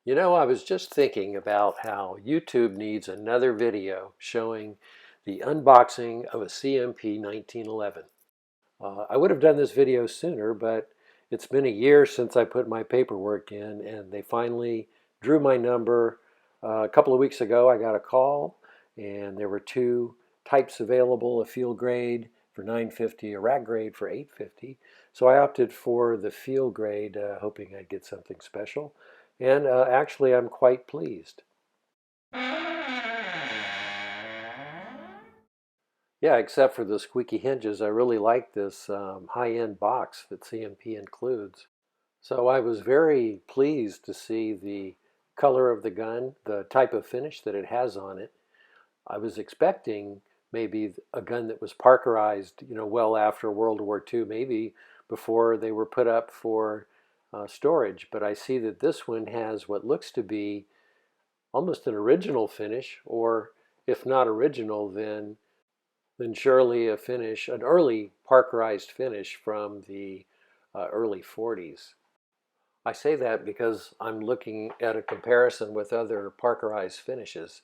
You know, I was just thinking about how YouTube needs another video showing the unboxing of a CMP 1911. I would have done this video sooner, but it's been a year since I put my paperwork in, and they finally drew my number. A couple of weeks ago, I got a call, and there were two types available: a field grade for $9.50, a rack grade for $8.50. So I opted for the field grade, hoping I'd get something special. And actually, I'm quite pleased. Yeah, except for the squeaky hinges, I really like this high-end box that CMP includes. So I was very pleased to see the color of the gun, the type of finish that it has on it. I was expecting maybe a gun that was Parkerized, well after World War II, maybe before they were put up for storage. But I see that this one has what looks to be almost an original finish, or if not original, then surely a finish, an early Parkerized finish from the early 40s. I say that because I'm looking at a comparison with other Parkerized finishes.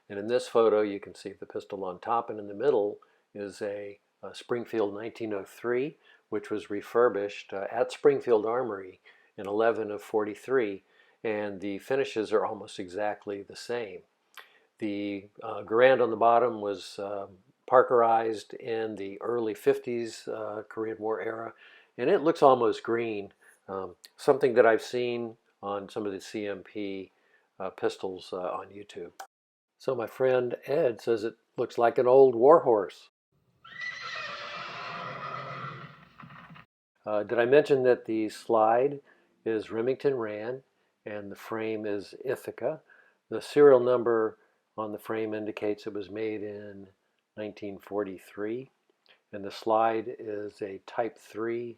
And in this photo, you can see the pistol on top, and in the middle is a Springfield 1903, which was refurbished at Springfield Armory in 11 of 43, and the finishes are almost exactly the same. The Garand on the bottom was Parkerized in the early 50s Korean War era, and it looks almost green, something that I've seen on some of the CMP pistols on YouTube. So my friend Ed says it looks like an old warhorse. Did I mention that the slide is Remington Rand and the frame is Ithaca? The serial number on the frame indicates it was made in 1943, and the slide is a Type 3,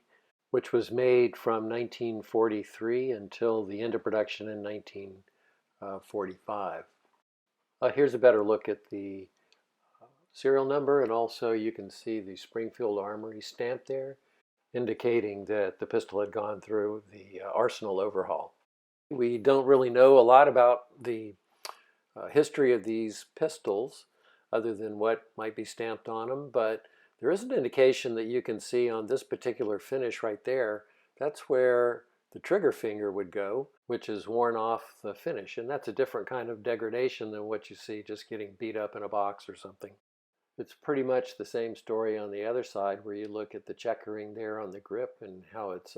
which was made from 1943 until the end of production in 1945. Here's a better look at the serial number, and also you can see the Springfield Armory stamp there, indicating that the pistol had gone through the arsenal overhaul. We don't really know a lot about the history of these pistols other than what might be stamped on them, but there is an indication that you can see on this particular finish right there. That's where the trigger finger would go, which is worn off the finish, and that's a different kind of degradation than what you see just getting beat up in a box or something. It's pretty much the same story on the other side, where you look at the checkering there on the grip and how it's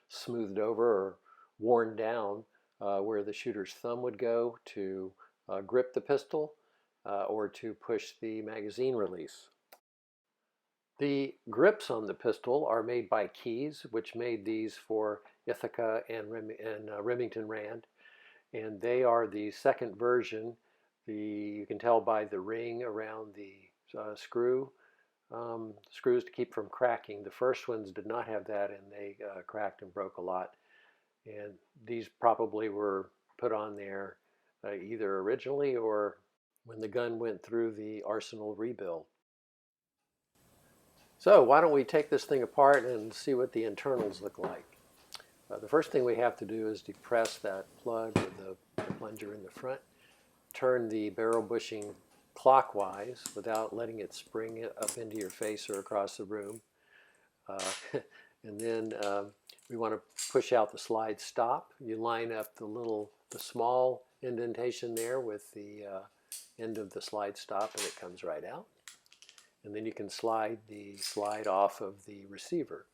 smoothed over or worn down, where the shooter's thumb would go to grip the pistol or to push the magazine release. The grips on the pistol are made by Keys, which made these for Ithaca and Remington Rand, and they are the second version. You can tell by the ring around the screws to keep from cracking. The first ones did not have that, and they cracked and broke a lot. And these probably were put on there either originally or when the gun went through the arsenal rebuild. So why don't we take this thing apart and see what the internals look like. The first thing we have to do is depress that plug with the plunger in the front, turn the barrel bushing clockwise without letting it spring up into your face or across the room. And then we want to push out the slide stop. You line up the small indentation there with the end of the slide stop, and it comes right out. And then you can slide the slide off of the receiver.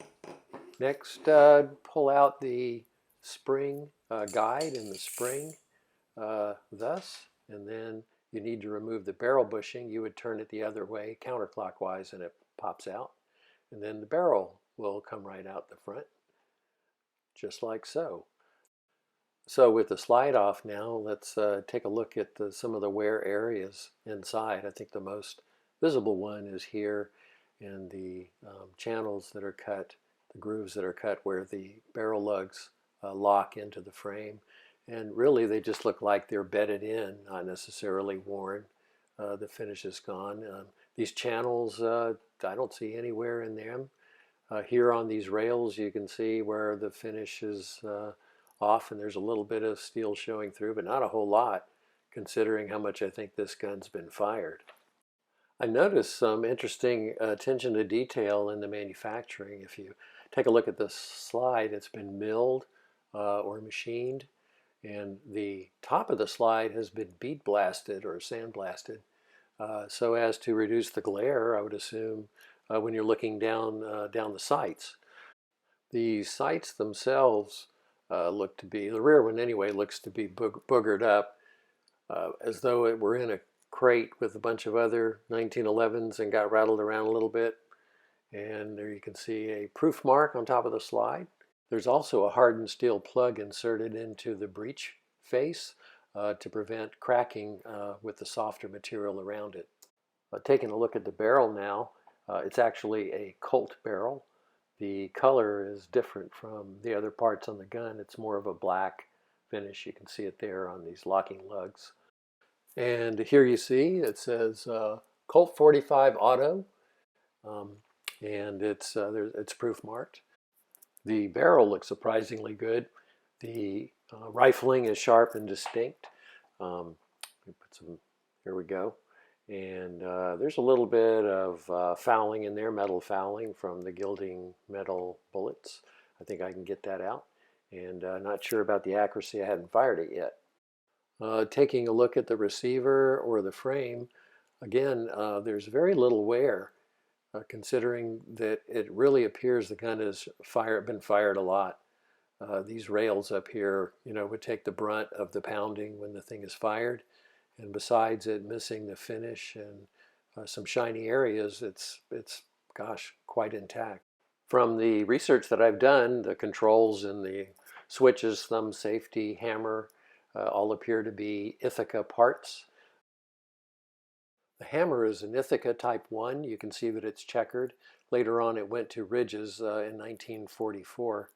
Next, pull out the spring guide and the spring thus, and then you need to remove the barrel bushing. You would turn it the other way, counterclockwise, and it pops out. And then the barrel will come right out the front, just like so. So with the slide off now, let's take a look at some of the wear areas inside. I think the most visible one is here in the channels that are cut, the grooves that are cut where the barrel lugs lock into the frame. And really they just look like they're bedded in, not necessarily worn. The finish is gone. These channels, I don't see anywhere in them. Here on these rails you can see where the finish is off, and there's a little bit of steel showing through, but not a whole lot, considering how much I think this gun's been fired. I noticed some interesting attention to detail in the manufacturing. If you take a look at this slide, it's been milled or machined, and the top of the slide has been bead blasted or sandblasted so as to reduce the glare, I would assume, when you're looking down the sights. The sights themselves look to be, the rear one anyway, looks to be boogered up as though it were in a crate with a bunch of other 1911s and got rattled around a little bit. And there you can see a proof mark on top of the slide. There's also a hardened steel plug inserted into the breech face to prevent cracking with the softer material around it. Taking a look at the barrel now, it's actually a Colt barrel. The color is different from the other parts on the gun. It's more of a black finish. You can see it there on these locking lugs. And here you see it says Colt 45 Auto, and it's proof marked. The barrel looks surprisingly good. The rifling is sharp and distinct. Here we go. And there's a little bit of fouling in there, metal fouling from the gilding metal bullets. I think I can get that out. And not sure about the accuracy. I hadn't fired it yet. Taking a look at the receiver or the frame, again, there's very little wear, considering that it really appears the gun has been fired a lot. These rails up here, would take the brunt of the pounding when the thing is fired. And besides it missing the finish and some shiny areas, it's gosh, quite intact. From the research that I've done, the controls and the switches, thumb safety, hammer, all appear to be Ithaca parts. The hammer is an Ithaca Type 1. You can see that it's checkered. Later on it went to Ridges in 1944.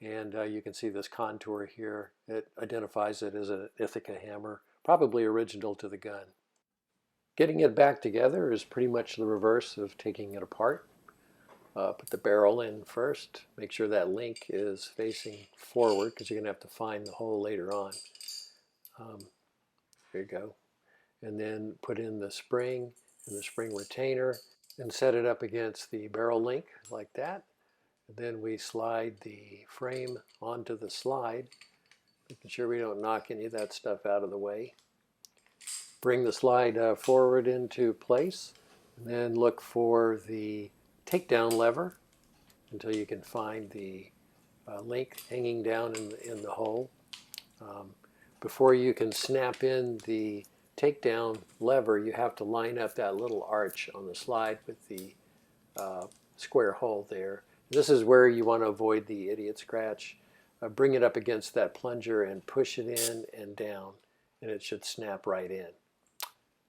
And you can see this contour here. It identifies it as an Ithaca hammer, probably original to the gun. Getting it back together is pretty much the reverse of taking it apart. Put the barrel in first. Make sure that link is facing forward because you're going to have to find the hole later on. There you go. And then put in the spring and the spring retainer and set it up against the barrel link like that. And then we slide the frame onto the slide, making sure we don't knock any of that stuff out of the way. Bring the slide forward into place, and then look for the takedown lever until you can find the link hanging down in the hole. Before you can snap in the takedown lever, you have to line up that little arch on the slide with the square hole there. This is where you want to avoid the idiot scratch. Bring it up against that plunger and push it in and down, and it should snap right in,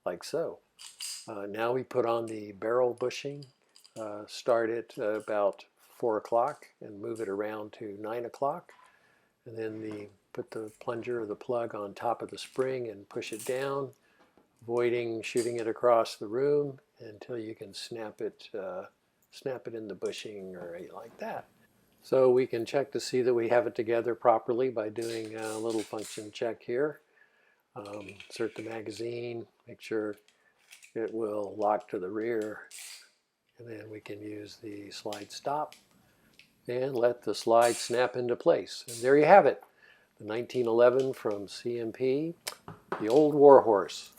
like so. Now we put on the barrel bushing, start it about 4 o'clock and move it around to 9 o'clock. And then put the plunger or the plug on top of the spring and push it down, avoiding shooting it across the room until you can snap it in the bushing or like that. So we can check to see that we have it together properly by doing a little function check here. Insert the magazine, make sure it will lock to the rear, and then we can use the slide stop and let the slide snap into place. And there you have it, the 1911 from CMP, the old warhorse.